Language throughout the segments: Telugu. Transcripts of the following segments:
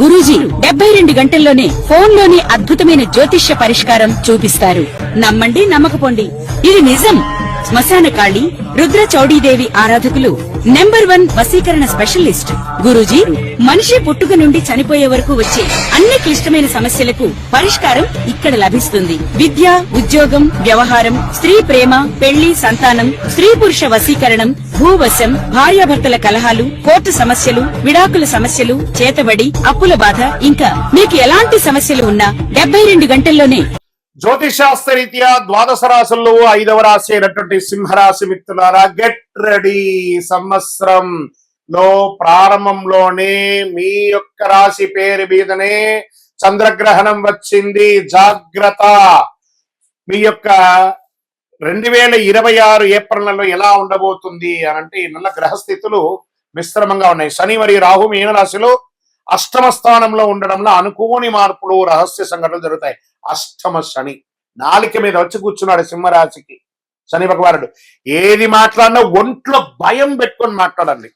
గురూజీ 72 గంటల్లోనే ఫోన్ లోని అద్భుతమైన జ్యోతిష్య పరిష్కారం చూపిస్తారు. నమ్మండి, నమ్మకపోండి, ఇది నిజం. శ్మశాన కాళి రుద్ర చౌడీదేవి ఆరాధకులు నంబర్ 1 వశీకరణ స్పెషలిస్ట్. గురూజీ మనిషి పుట్టుక నుండి చనిపోయే వరకు వచ్చే అన్ని క్లిష్టమైన సమస్యలకు పరిష్కారం ఇక్కడ లభిస్తుంది. విద్య, ఉద్యోగం, వ్యవహారం, స్త్రీ ప్రేమ, పెళ్లి, సంతానం, స్త్రీ పురుష వశీకరణం, భూవశం, భార్యాభర్తల కలహాలు, కోర్టు సమస్యలు, విడాకుల సమస్యలు, చేతబడి, అప్పుల బాధ, ఇంకా మీకు ఎలాంటి సమస్యలు ఉన్నా 72 గంటల్లోనే. జ్యోతిశాస్త్రరీత్యా ద్వాదశ రాశుల్లో 5వ రాశి అయినటువంటి సింహరాశి మిత్రులారా, గెట్ రెడీ. సంవత్సరంలో ప్రారంభంలోనే మీ యొక్క రాశి పేరు మీదనే చంద్రగ్రహణం వచ్చింది. జాగ్రత్త. మీ యొక్క 2026 ఏప్రిల్ నెలలో ఎలా ఉండబోతుంది అనంటే, ఈ నెల గ్రహస్థితులు మిశ్రమంగా ఉన్నాయి. శని మరియు రాహు మీన రాశిలో అష్టమ స్థానంలో ఉండడంలో అనుకోని మార్పులు, రహస్య సంఘటనలు జరుగుతాయి. అష్టమ శని నాలిక మీద వచ్చి కూర్చున్నాడు సింహరాశికి శని భగవానుడు. ఏది మాట్లాడినా ఒంట్లో భయం పెట్టుకొని మాట్లాడండి.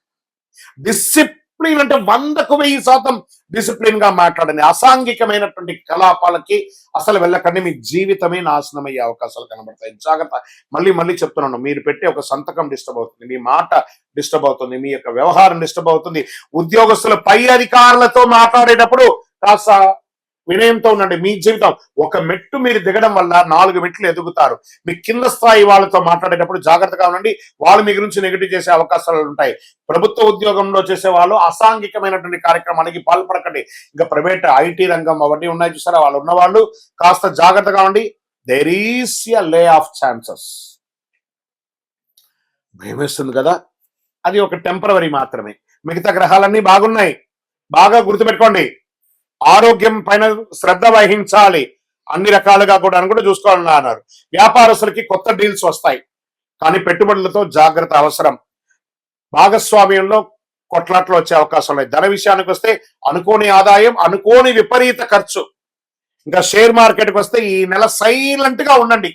డిసిప్లిన్ అంటే 100కు 1000% డిసిప్లిన్ గా మాట్లాడండి. అసాంఘికమైనటువంటి కలాపాలకి అసలు వెళ్ళకండి. మీ జీవితమే నాశనం అయ్యే అవకాశాలు కనబడతాయి. జాగ్రత్త. మళ్ళీ చెప్తున్నాను, మీరు పెట్టే ఒక సంతకం డిస్టర్బ్ అవుతుంది, మీ మాట డిస్టర్బ్ అవుతుంది, మీ యొక్క వ్యవహారం డిస్టర్బ్ అవుతుంది. ఉద్యోగస్తులు పై అధికారులతో మాట్లాడేటప్పుడు కాస్త వినయంతో ఉండండి. మీ జీవితం ఒక మెట్టు మీరు దిగడం వల్ల 4 మెట్లు ఎదుగుతారు. మీ కింద స్థాయి వాళ్ళతో మాట్లాడేటప్పుడు జాగ్రత్తగా ఉండండి. వాళ్ళు మీ గురించి నెగిటివ్ చేసే అవకాశాలు ఉంటాయి. ప్రభుత్వ ఉద్యోగంలో చేసే వాళ్ళు అసాంఘికమైనటువంటి కార్యక్రమానికి పాల్పడకండి. ఇంకా ప్రైవేట్ ఐటీ రంగం అవన్నీ ఉన్నాయి చూసారా, వాళ్ళు ఉన్నవాళ్ళు కాస్త జాగ్రత్తగా ఉండి. There is a lay off chances. భయమేస్తుంది కదా, అది ఒక టెంపరవరీ మాత్రమే. మిగతా గ్రహాలన్నీ బాగున్నాయి. బాగా గుర్తుపెట్టుకోండి. ఆరోగ్యం పైన శ్రద్ధ వహించాలి. అన్ని రకాలుగా కూడా చూసుకోవాలని అన్నారు. వ్యాపారస్తులకి కొత్త డీల్స్ వస్తాయి, కానీ పెట్టుబడులతో జాగ్రత్త అవసరం. భాగస్వామ్యంలో కొట్లాట్లు వచ్చే అవకాశం ఉన్నాయి. ధన విషయానికి వస్తే అనుకోని ఆదాయం, అనుకోని విపరీత ఖర్చు. ఇంకా షేర్ మార్కెట్కి వస్తే ఈ నెల సైలెంట్ గా ఉండండి.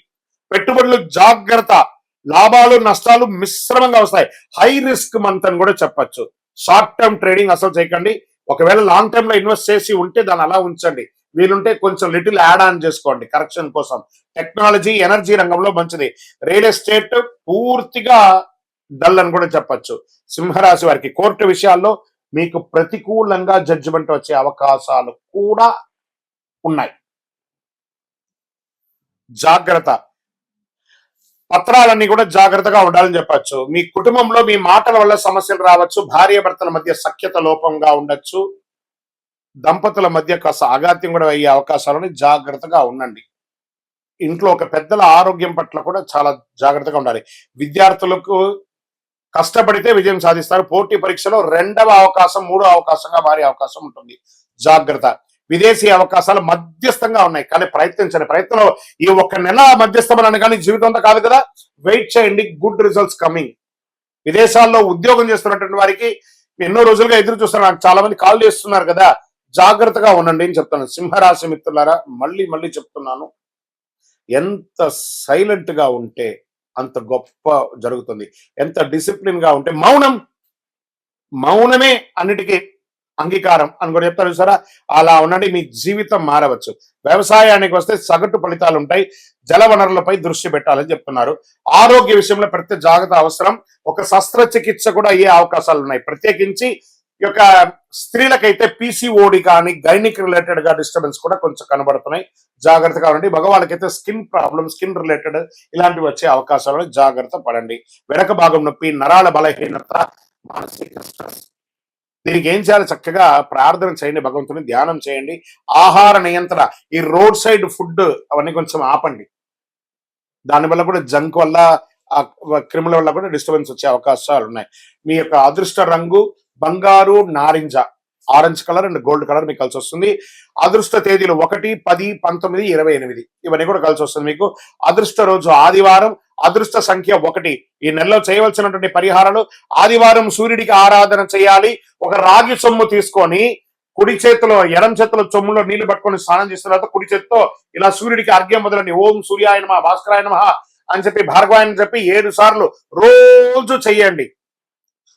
పెట్టుబడులు జాగ్రత్త. లాభాలు నష్టాలు మిశ్రమంగా వస్తాయి. హై రిస్క్ మంత్ అని కూడా చెప్పచ్చు. షార్ట్ టర్మ్ ట్రేడింగ్ అసలు చేయకండి. ఒకవేళ లాంగ్ టర్మ్ లో ఇన్వెస్ట్ చేసి ఉంటే దాన్ని అలా ఉంచండి. వీలుంటే కొంచెం లిటిల్ యాడ్ ఆన్ చేసుకోండి కరెక్షన్ కోసం. టెక్నాలజీ, ఎనర్జీ రంగంలో మంచిది. రియల్ ఎస్టేట్ పూర్తిగా డల్ అని కూడా చెప్పచ్చు. సింహరాశి వారికి కోర్టు విషయాల్లో మీకు ప్రతికూలంగా జడ్జిమెంట్ వచ్చే అవకాశాలు కూడా ఉన్నాయి. జాగ్రత్త. పత్రాలన్నీ కూడా జాగ్రత్తగా ఉండాలని చెప్పచ్చు. మీ కుటుంబంలో మీ మాటల వల్ల సమస్యలు రావచ్చు. భార్యాభర్తల మధ్య సఖ్యత లోపంగా ఉండొచ్చు. దంపతుల మధ్య కాస్త అగాత్యం కూడా అయ్యే అవకాశాలని జాగ్రత్తగా ఉండండి. ఇంట్లో ఒక పెద్దల ఆరోగ్యం పట్ల కూడా చాలా జాగ్రత్తగా ఉండాలి. విద్యార్థులకు కష్టపడితే విజయం సాధిస్తారు. పోటీ పరీక్షలో 2వ అవకాశం 3వ అవకాశంగా మారే అవకాశం ఉంటుంది. జాగ్రత్త. విదేశీ అవకాశాలు మధ్యస్థంగా ఉన్నాయి, కానీ ప్రయత్నించండి. ప్రయత్నంలో ఈ 1 నెల మధ్యస్థమని కానీ జీవితం అంతా కాదు కదా. వెయిట్ చేయండి, గుడ్ రిజల్ట్స్ కమింగ్. విదేశాల్లో ఉద్యోగం చేస్తున్నటువంటి వారికి ఎన్నో రోజులుగా ఎదురు చూస్తున్నారు. నాకు చాలా మంది కాల్ చేస్తున్నారు కదా, జాగ్రత్తగా ఉండండి అని చెప్తాను. సింహరాశి మిత్రులారా, మళ్ళీ చెప్తున్నాను, ఎంత సైలెంట్ గా ఉంటే అంత గొప్ప జరుగుతుంది. ఎంత డిసిప్లిన్ గా ఉంటే, మౌనమే అన్నిటికీ అంగీకారం అని కూడా చెప్తారు చూసారా, అలా ఉండండి. మీ జీవితం మారవచ్చు. వ్యవసాయానికి వస్తే సగటు ఫలితాలు ఉంటాయి. జల వనరులపై దృష్టి పెట్టాలని చెప్తున్నారు. ఆరోగ్య విషయంలో ప్రత్యేక జాగ్రత్త అవసరం. ఒక శస్త్రచికిత్స కూడా అయ్యే అవకాశాలు ఉన్నాయి. ప్రత్యేకించి ఈ యొక్క స్త్రీలకైతే PCOD కానీ గైనిక్ రిలేటెడ్ గా డిస్టర్బెన్స్ కూడా కొంచెం కనబడుతున్నాయి. జాగ్రత్తగా ఉండండి. మగవాళ్ళకైతే స్కిన్ ప్రాబ్లమ్, స్కిన్ రిలేటెడ్ ఇలాంటివి వచ్చే అవకాశాలను జాగ్రత్త పడండి. వెనక భాగం నొప్పి, నరాల బలహీనత, మానసిక స్ట్రెస్, దీనికి ఏం చేయాలి? చక్కగా ప్రార్థన చేయండి, భగవంతుని ధ్యానం చేయండి. ఆహార నియంత్రణ, ఈ రోడ్ సైడ్ ఫుడ్ అవన్నీ కొంచెం ఆపండి. దానివల్ల కూడా జంక్ వల్ల, క్రిముల వల్ల కూడా డిస్టర్బెన్స్ వచ్చే అవకాశాలు ఉన్నాయి. మీ యొక్క అదృష్ట రంగు బంగారు, నారింజ, orange colour and gold colour మీకు కలిసి వస్తుంది. అదృష్ట తేదీలు 1, 10, 19, 28 ఇవన్నీ కూడా కలిసి వస్తుంది మీకు. అదృష్ట రోజు ఆదివారం. అదృష్ట సంఖ్య 1. ఈ నెలలో చేయవలసినటువంటి పరిహారాలు: ఆదివారం సూర్యుడికి ఆరాధన చేయాలి. ఒక రాగి సొమ్ము తీసుకొని కుడి చేతిలో, ఎడం చేతిలో చొమ్ములో నీళ్లు పట్టుకొని స్నానం చేసిన తర్వాత కుడి చేతితో ఇలా సూర్యుడికి అర్ఘ్యం మొదలని ఓం సూర్యాయ నమః, భాస్కరాయ నమః అని చెప్పి, భార్గవాయని చెప్పి 7 సార్లు రోజు చెయ్యండి.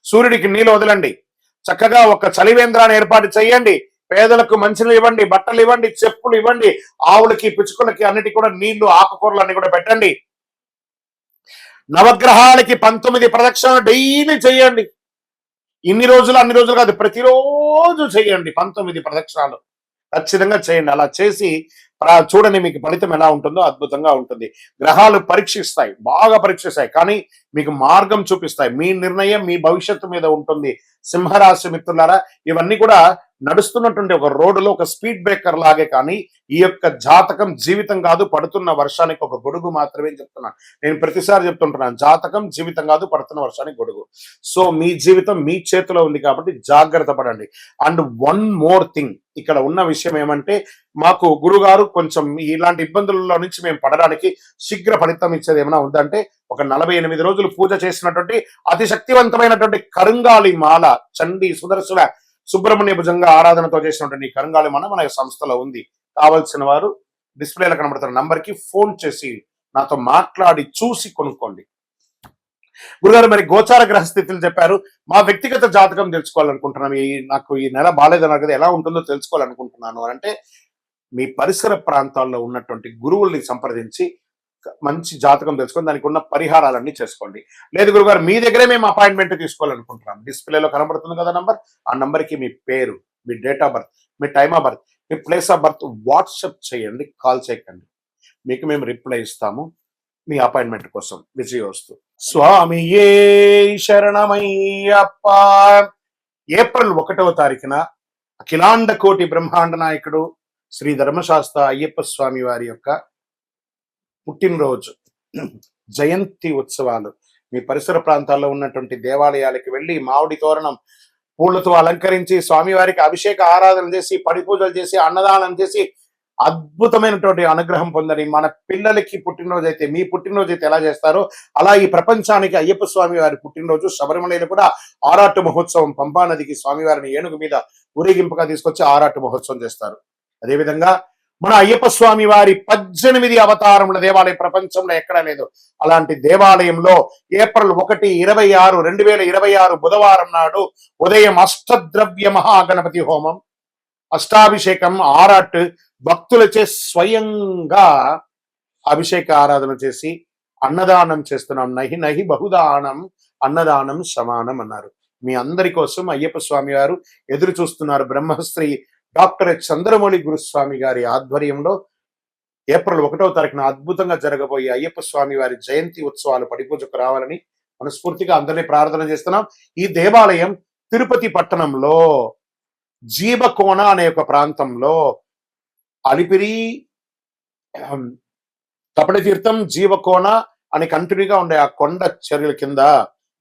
సూర్యుడికి నీళ్లు వదలండి. చక్కగా ఒక చలివేంద్రాన్ని ఏర్పాటు చేయండి. పేదలకు మంచినీళ్ళు ఇవ్వండి, బట్టలు ఇవ్వండి, చెప్పులు ఇవ్వండి, ఆవులకి పిచ్చుకలకి అన్నిటి కూడా నీళ్లు ఆకుకూరలు అన్ని కూడా పెట్టండి. నవగ్రహాలకి 19 ప్రదక్షిణలు డైలీ చేయండి. ఇన్ని రోజులు అన్ని రోజులు కాదు, ప్రతిరోజు చేయండి 19 ప్రదక్షిణాలు ఖచ్చితంగా చేయండి. అలా చేసి చూడండి మీకు ఫలితం ఎలా ఉంటుందో అద్భుతంగా ఉంటుంది. గ్రహాలు పరీక్షిస్తాయి, బాగా పరీక్షిస్తాయి, కానీ మీకు మార్గం చూపిస్తాయి. మీ నిర్ణయం మీ భవిష్యత్తు మీద ఉంటుంది. సింహరాశి మిత్రులారా, ఇవన్నీ కూడా నడుస్తున్నటువంటి ఒక రోడ్డులో ఒక స్పీడ్ బ్రేకర్ లాగే, కానీ ఈ యొక్క జాతకం జీవితం కాదు, పడుతున్న వర్షానికి ఒక గొడుగు మాత్రమే చెప్తున్నాను. నేను ప్రతిసారి చెప్తుంటున్నాను, జాతకం జీవితం కాదు, పడుతున్న వర్షానికి గొడుగు. సో మీ జీవితం మీ చేతిలో ఉంది కాబట్టి జాగ్రత్త పడండి. అండ్ వన్ మోర్ థింగ్, ఇక్కడ ఉన్న విషయం ఏమంటే, మాకు గురుగారు కొంచెం ఇలాంటి ఇబ్బందులలో నుంచి మేము పడడానికి శీఘ్ర ఫలితం ఇచ్చేది ఏమైనా ఉందంటే, ఒక 48 రోజులు పూజ చేసినటువంటి అతి శక్తివంతమైనటువంటి కరుంగాలి మాల, చండీ సుదర్శన సుబ్రహ్మణ్య భుజంగా ఆరాధనతో చేసినటువంటి ఈ కరుంగాలి మాల మన సంస్థలో ఉంది. కావలసిన వారు డిస్ప్లేలో కనబడుతున్న నంబర్ కి ఫోన్ చేసి నాతో మాట్లాడి చూసి కొనుక్కోండి. గురుగారు, మరి గోచార గ్రహస్థితులు చెప్పారు, మా వ్యక్తిగత జాతకం తెలుసుకోవాలనుకుంటున్నాను, నాకు ఈ నెల బాగాలేదన్నారు కదా, ఎలా ఉంటుందో తెలుసుకోవాలనుకుంటున్నాను అని అంటే, మీ పరిసర ప్రాంతాల్లో ఉన్నటువంటి గురువుల్ని సంప్రదించి మంచి జాతకం తెలుసుకొని దానికి ఉన్న పరిహారాలన్నీ చేసుకోండి. లేదు గురుగారు, మీ దగ్గరే మేము అపాయింట్మెంట్ తీసుకోవాలనుకుంటున్నాం, డిస్ప్లేలో కనబడుతుంది కదా నంబర్, ఆ నంబర్కి మీ పేరు, మీ డేట్ ఆఫ్ బర్త్, మీ టైమ్ ఆఫ్ బర్త్, మీ ప్లేస్ ఆఫ్ బర్త్ వాట్సాప్ చేయండి, కాల్ చేయకండి. మీకు మేము రిప్లై ఇస్తాము మీ అపాయింట్మెంట్ కోసం. విజయోస్తు. స్వామియే శరణమయ్యప్ప. ఏప్రిల్ 1వ తారీఖున అఖిలాండ కోటి బ్రహ్మాండ నాయకుడు శ్రీ ధర్మశాస్త్ర అయ్యప్ప స్వామి వారి యొక్క పుట్టినరోజు జయంతి ఉత్సవాలు. మీ పరిసర ప్రాంతాల్లో ఉన్నటువంటి దేవాలయాలకు వెళ్ళి మామిడి తోరణం పూలతో అలంకరించి స్వామివారికి అభిషేక ఆరాధన చేసి, పడి పూజలు చేసి, అన్నదానం చేసి అద్భుతమైనటువంటి అనుగ్రహం పొందని. మన పిల్లలకి పుట్టినరోజు అయితే, మీ పుట్టినరోజు అయితే ఎలా చేస్తారో అలా ఈ ప్రపంచానికి అయ్యప్ప స్వామి వారి పుట్టినరోజు. శబరిమలలో కూడా ఆరాటు మహోత్సవం, పంపా నదికి స్వామివారిని ఏనుగు మీద ఊరేగింపుగా తీసుకొచ్చి ఆరాటు మహోత్సవం చేస్తారు. అదేవిధంగా మన అయ్యప్ప స్వామి వారి 18 అవతారముల దేవాలయం ప్రపంచంలో ఎక్కడా లేదు. అలాంటి దేవాలయంలో ఏప్రిల్ 1, 26, 2026 బుధవారం నాడు ఉదయం అష్టద్రవ్య మహాగణపతి హోమం, అష్టాభిషేకం, ఆరాట్ భక్తులచే స్వయంగా అభిషేక ఆరాధన చేసి అన్నదానం చేస్తున్నాం. నహి నహి బహుదానం అన్నదానం సమానం అన్నారు. మీ అందరి కోసం అయ్యప్ప స్వామి వారు ఎదురు చూస్తున్నారు. బ్రహ్మశ్రీ డాక్టర్ చంద్రమౌళి గురుస్వామి గారి ఆధ్వర్యంలో ఏప్రిల్ 1వ తారీఖున అద్భుతంగా జరగబోయే అయ్యప్ప స్వామి వారి జయంతి ఉత్సవాలు పడిపూజకు రావాలని మనస్ఫూర్తిగా అందరినీ ప్రార్థన చేస్తున్నాం. ఈ దేవాలయం తిరుపతి పట్టణంలో జీవకోన అనే ఒక ప్రాంతంలో, అలిపిరి, కపటి తీర్థం, జీవకోన అని కంటిన్యూగా ఉండే ఆ కొండ చర్యల కింద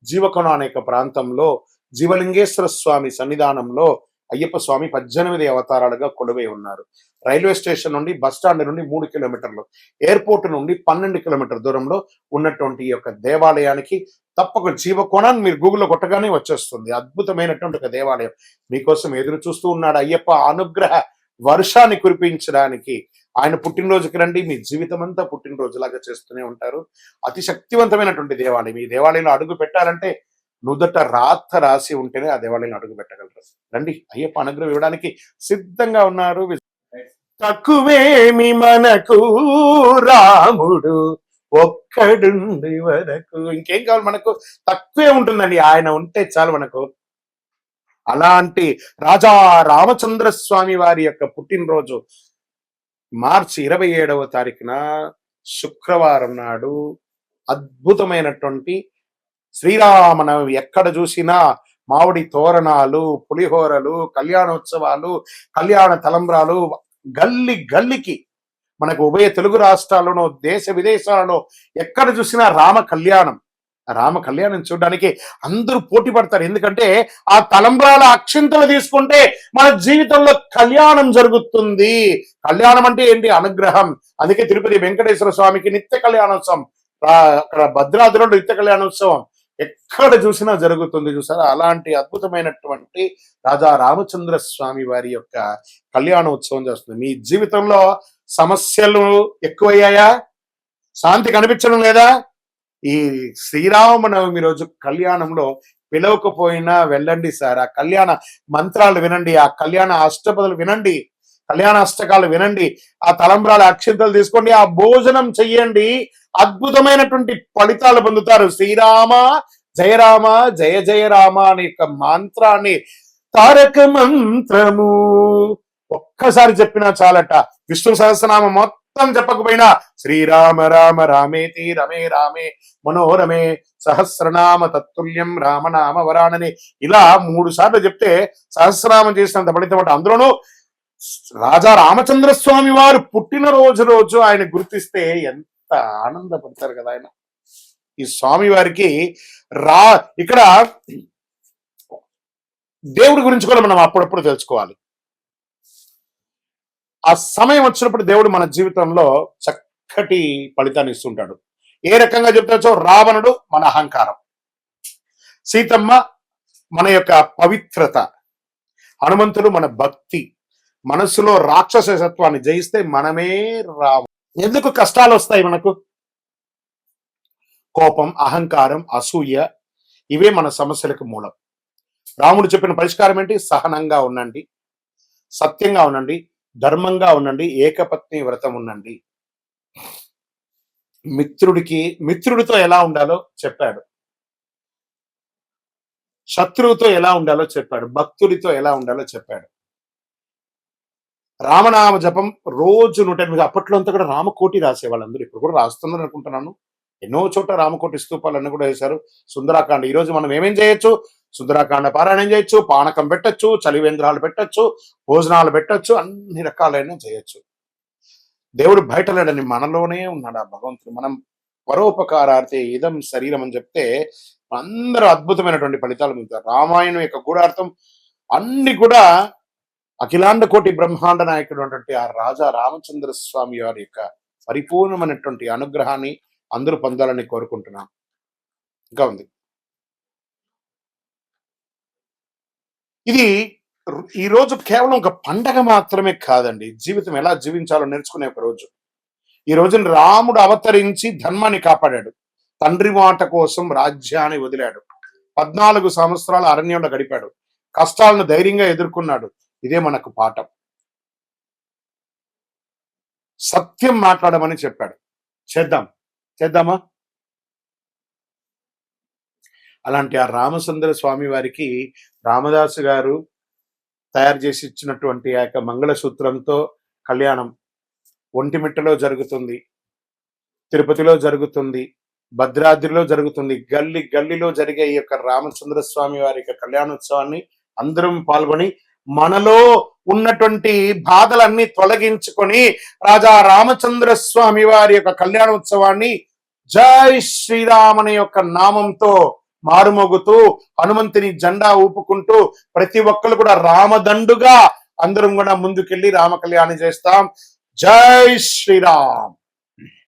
జీవకోన అనే ప్రాంతంలో జీవలింగేశ్వర స్వామి సన్నిధానంలో అయ్యప్ప స్వామి 18 అవతారాలుగా కొలువై ఉన్నారు. రైల్వే స్టేషన్ నుండి, బస్ స్టాండ్ నుండి 3 కిలోమీటర్లు, ఎయిర్పోర్ట్ నుండి 12 కిలోమీటర్ దూరంలో ఉన్నటువంటి ఈ యొక్క దేవాలయానికి తప్పక జీవకోణాన్ని మీరు గూగుల్లో కొట్టగానే వచ్చేస్తుంది. అద్భుతమైనటువంటి ఒక దేవాలయం మీకోసం ఎదురు చూస్తూ ఉన్నాడు. అయ్యప్ప అనుగ్రహ వర్షాన్ని కురిపించడానికి ఆయన పుట్టినరోజుకి రండి. మీ జీవితం అంతా పుట్టినరోజులాగా చేస్తూనే ఉంటారు. అతి శక్తివంతమైనటువంటి దేవాలయం. ఈ దేవాలయంలో అడుగు పెట్టాలంటే నుదుట రాత రాసి ఉంటేనే ఆ దేవాలయంలో అడుగు పెట్టగలరు. రండి, అయ్యప్ప అనుగ్రహం ఇవ్వడానికి సిద్ధంగా ఉన్నారు. తక్కువేమి మనకు రాముడు ఒక్కడుండి వరకు, ఇంకేం కావాలి మనకు? తక్కువే ఉంటుందండి, ఆయన ఉంటే చాలు మనకు. అలాంటి రాజా రామచంద్ర స్వామి వారి యొక్క పుట్టినరోజు మార్చి 27వ తారీఖున శుక్రవారం నాడు అద్భుతమైనటువంటి శ్రీరామనవమి. ఎక్కడ చూసినా మామిడి తోరణాలు, పులిహోరలు, కళ్యాణోత్సవాలు, కళ్యాణ తలంబ్రాలు, గల్లి గల్లికి మనకు ఉభయ తెలుగు రాష్ట్రాల్లోనూ దేశ విదేశాలలో ఎక్కడ చూసినా రామ కళ్యాణం. రామ కళ్యాణం చూడడానికి అందరూ పోటీ పడతారు. ఎందుకంటే ఆ తలంబ్రాల అక్షింతలు తీసుకుంటే మన జీవితంలో కళ్యాణం జరుగుతుంది. కళ్యాణం అంటే ఏంటి? అనుగ్రహం. అందుకే తిరుపతి వెంకటేశ్వర స్వామికి నిత్య కళ్యాణోత్సవం, అక్కడ భద్రాద్రిలో నిత్య కళ్యాణోత్సవం ఎక్కడ చూసినా జరుగుతుంది. చూసారా? అలాంటి అద్భుతమైనటువంటి రాజా రామచంద్ర స్వామి వారి యొక్క కళ్యాణోత్సవం చేస్తుంది. మీ జీవితంలో సమస్యలు ఎక్కువయ్యాయా? శాంతి కనిపించడం లేదా? ఈ శ్రీరామనవమి రోజు కళ్యాణంలో పిలవకపోయినా వెళ్ళండి సార్. ఆ కళ్యాణ మంత్రాలు వినండి, ఆ కళ్యాణ అష్టపదులు వినండి, కళ్యాణ అష్టకాలు వినండి, ఆ తలంబ్రాల అక్షింతలు తీసుకోండి, ఆ భోజనం చెయ్యండి. అద్భుతమైనటువంటి ఫలితాలు పొందుతారు. శ్రీరామ జయ రామ జయ జయ రామ అనే యొక్క మంత్రాన్ని, తారక మంత్రము ఒక్కసారి చెప్పినా చాలట. విష్ణు సహస్రనామం మొత్తం చెప్పకపోయినా శ్రీరామ రామ రామేతి రమే రామే మనోరమే సహస్రనామ తత్తుల్యం రామనామ వరానని ఇలా 3 సార్లు చెప్తే సహస్రనామం చేసినంత ఫలితం. అందులోనూ రాజా రామచంద్ర స్వామి వారు పుట్టినరోజు ఆయన గుర్తిస్తే ఎంత ఆనందపడతారు కదా ఆయన. ఈ స్వామి వారికి రా ఇక్కడ దేవుడి గురించి కూడా మనం అప్పుడప్పుడు తెలుసుకోవాలి. ఆ సమయం వచ్చినప్పుడు దేవుడు మన జీవితంలో చక్కటి ఫలితాన్ని ఇస్తుంటాడు. ఏ రకంగా చెప్తాచో, రావణుడు మన అహంకారం, సీతమ్మ మన యొక్క పవిత్రత, హనుమంతుడు మన భక్తి, మనస్సులో రాక్షసత్వాన్ని జయిస్తే మనమే రాము. ఎందుకు కష్టాలు వస్తాయి మనకు? కోపం, అహంకారం, అసూయ, ఇవే మన సమస్యలకు మూలం. రాముడు చెప్పిన పరిష్కారం ఏంటి? సహనంగా ఉండండి, సత్యంగా ఉండండి, ధర్మంగా ఉండండి, ఏకపత్ని వ్రతం ఉండండి. మిత్రుడితో ఎలా ఉండాలో చెప్పాడు, శత్రువుతో ఎలా ఉండాలో చెప్పాడు, భక్తుడితో ఎలా ఉండాలో చెప్పాడు. రామనామ జపం రోజు 108. అప్పట్లో అంతా కూడా రామకోటి రాసేవాళ్ళు అందరూ, ఇప్పుడు కూడా రాస్తున్నారు అనుకుంటున్నాను. ఎన్నో చోట్ల రామకోటి స్తూపాలన్నీ కూడా వేశారు. సుందరాకాండ, ఈ రోజు మనం ఏమేం చేయొచ్చు? సుందరాకాండ పారాయణం చేయొచ్చు, పానకం పెట్టచ్చు, చలివేంద్రాలు పెట్టచ్చు, భోజనాలు పెట్టచ్చు, అన్ని రకాలైన చేయొచ్చు. దేవుడు బయట లేడని మనలోనే ఉన్నాడు ఆ భగవంతుడు. మనం పరోపకారార్థే ఇదం శరీరం అని చెప్తే అందరూ అద్భుతమైనటువంటి ఫలితాలు పొందుతారు. రామాయణం యొక్క గూఢార్థం అన్ని కూడా అఖిలాండ కోటి బ్రహ్మాండ నాయకుడు అన్నటువంటి ఆ రాజా రామచంద్ర స్వామి వారి యొక్క పరిపూర్ణమైనటువంటి అనుగ్రహాన్ని అందరూ పొందాలని కోరుకుంటున్నాం. ఇంకా ఉంది. ఇది ఈ రోజు కేవలం ఒక పండగ మాత్రమే కాదండి, జీవితం ఎలా జీవించాలో నేర్చుకునే ఒక రోజు. ఈ రోజున రాముడు అవతరించి ధర్మాన్ని కాపాడాడు, తండ్రి మాట కోసం రాజ్యాన్ని వదిలాడు, 14 సంవత్సరాలు అరణ్యంలో గడిపాడు, కష్టాలను ధైర్యంగా ఎదుర్కొన్నాడు. ఇదే మనకు పాఠం. సత్యం మాట్లాడమని చెప్పాడు. చేద్దామా? అలాంటి ఆ రామచంద్ర స్వామి వారికి రామదాసు గారు తయారు చేసి ఇచ్చినటువంటి ఆ యొక్క మంగళసూత్రంతో కళ్యాణం ఒంటిమిట్టలో జరుగుతుంది, తిరుపతిలో జరుగుతుంది, భద్రాద్రిలో జరుగుతుంది. గల్లీలో జరిగే ఈ యొక్క రామచంద్ర స్వామి వారి యొక్క కళ్యాణోత్సవాన్ని అందరం పాల్గొని మనలో ఉన్నటువంటి బాధలన్నీ తొలగించుకొని రాజా రామచంద్ర స్వామి వారి యొక్క కళ్యాణోత్సవాన్ని జై శ్రీరామ్ అనే యొక్క నామంతో మారుమోగుతూ హనుమంతుని జెండా ఊపుకుంటూ ప్రతి ఒక్కరు కూడా రామదండుగా అందరం కూడా ముందుకెళ్ళి రామ కళ్యాణం చేస్తాం. జై శ్రీరామ్.